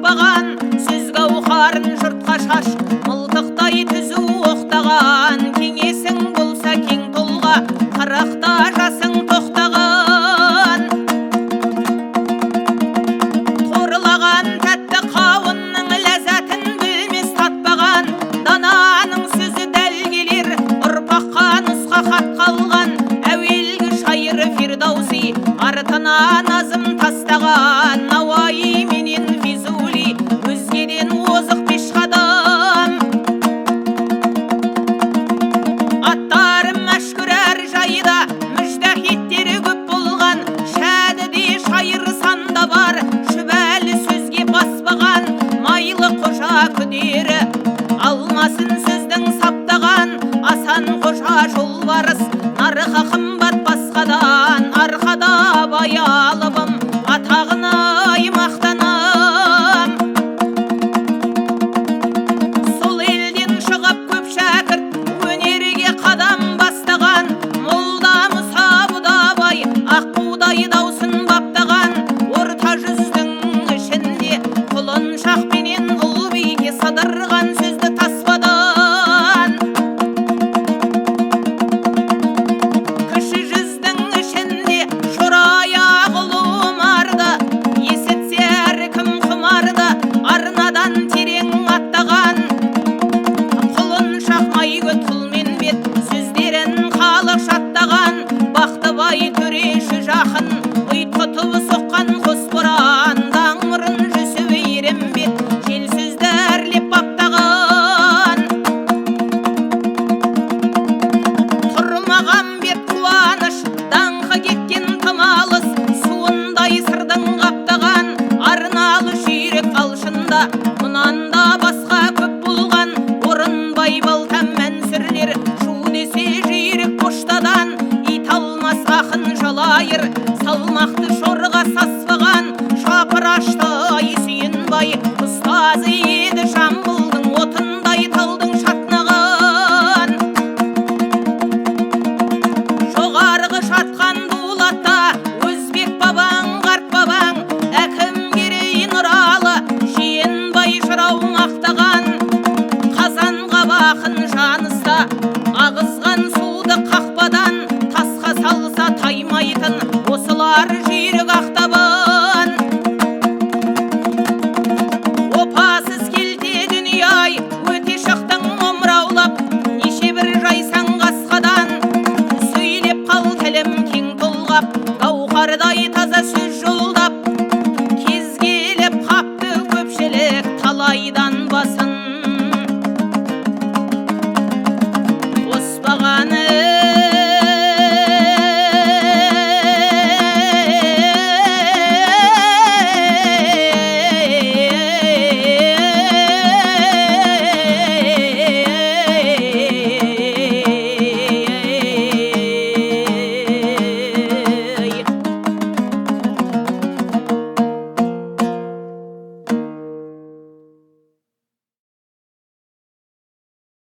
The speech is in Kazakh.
баспаған, сөз гауһарын жұртқа шаш, мылтықтай түзу оқтаған. Кеңесің болса кең тұлға, қырықта жасың тоқтаған. Торылаған тәтті қауынның ләззатын білмес татпаған, дананың сөзі дәл келер, ұрпаққа нұсқа хат қалған. Әуелгі шайыры Фирдауси, артына назым тастаған. Науаи менен Физули, өзгеден озық пешқадам. Аттары мәшһүр әр жайда, мүжтәһиттері көп болған. Шәдіде шайыр санда бар, шүбәлі сөзге баспаған. Майлы қожа күдері, алмасын сөздің саптаған. Асан қожа жолбарыс, нарыға қымбат басқадан. Арқада баялыбым, атағына мақтанам. Сол елден шығып көп шәкірт, өнерге қадам бастаған. Молда Мұса Бұдабай, аққудай даусын баптаған. Орта жүздің ішінде құлыншақпенен ұлбике сыдырған сөзді таспадан. Кіші жүздің ішінде шораяқ ұлы Омарды, есітсе әркім құмарды, арнадан терең аттаған. Құлыншақ Майгөт Құлменбет, сөздерін халық шаттаған. Бақтыбай төреші жақын, ұйтқытып соққан қос боран. Даңмырын жүсіп Ерімбет, жел сөзді әрлеп баптаған. Тұрмаған бет қуаныш, даңқы кеткен тым алыс, суындай сырдың қаптаған. Арналы жүйрік алшында, мұнан да басқа көп болған. Орынбай Балтам Мәнсүрлер, шу десе жүйрік поштадан. Ит алмас ақын жалайыр, салмақты шорға саспаған. Шапырашты ай Сүйінбай, ұстазы еді Жамбылдың, отындай талдың шатнаған. Жоғарғы шатқан дулатта, өзбек бабаң, қарт бабаң, әкім Керей Нұралы, Жиенбай жырау мақтаған. Қазанға бақын жаныста, ағызған суды қақпадан. Тасқа салса таймайтын, осылар жүйрік ақтабан. Опасыз келте дүние-ай, өте шықтың омыраулап, неше бір жайсаң қасқадан. Сөйлеп қал тілім кең толғап, гауһардай таза сөз жолдап. Кез келіп қапты көпшілік талайдан басын. Қоспағаны